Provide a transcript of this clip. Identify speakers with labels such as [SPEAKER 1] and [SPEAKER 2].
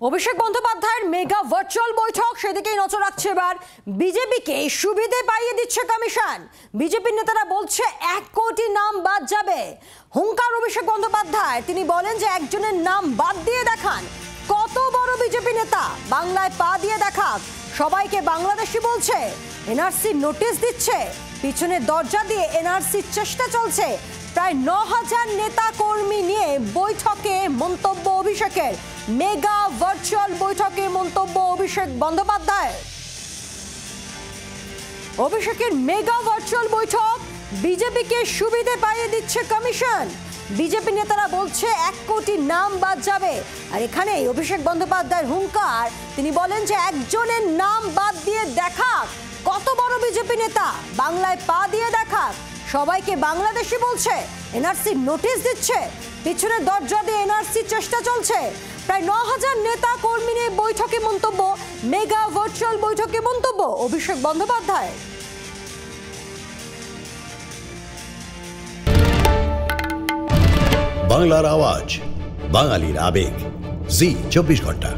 [SPEAKER 1] অভিষেক বন্দ্যোপাধ্যায়ের mega virtual বৈঠক সেদিকেই নজর রাখছে এবার বিজেপিকে সুবিধে পাইয়ে দিচ্ছে কমিশন। বিজেপির নেতারা বলছে 1 কোটি নাম বাদ যাবে। হুঙ্কার অভিষেক বন্দ্যোপাধ্যায়, তিনি বলেন যে একজনের নাম বাদ দিয়ে দেখান। কত বড় বিজেপি নেতা, বাংলায় পা দিয়ে দেখাক, সবাইকে বাংলাদেশি বলছে, এনআরসি নোটিশ দিচ্ছে, পিছনের দরজা দিয়ে এনআরসির চেষ্টা চলছে। প্রায় 9000 নেতা কর্মী নিয়ে বৈঠকে মন্তব্য অভিষেকের। মেগা ভার্চুয়াল বৈঠকে মন্তব্য অভিষেক বন্দ্যোপাধ্যায়। অভিষেকের মেগা ভার্চুয়াল বৈঠক বিজেপিকে সুবিধে পাইয়ে দিচ্ছে কমিশন। বিজেপি নেতারা বলছে 1 কোটি নাম বাদ যাবে। আর এখানে অভিষেক বন্দ্যোপাধ্যায়ের হুঙ্কার, তিনি বলেন যে একজনের নাম বাদ দিয়ে দেখাক। কত বড় বিজেপি নেতা, বাংলায় পা দিয়ে দেখাক, সবাইকে বাংলাদেশি বলছে, এনআরসি নোটিশ দিচ্ছে, পিছনের দরজা দিয়ে এনআরসির চেষ্টা চলছে। প্রায় 9000 নেতা কর্মী নিয়ে বৈঠকে মন্তব্য, মেগা ভার্চুয়াল বৈঠকে মন্তব্য অভিষেক বন্দ্যোপাধ্যায়।
[SPEAKER 2] বাংলার আওয়াজ, বাঙালির আবেগ, জি 24 ঘন্টা।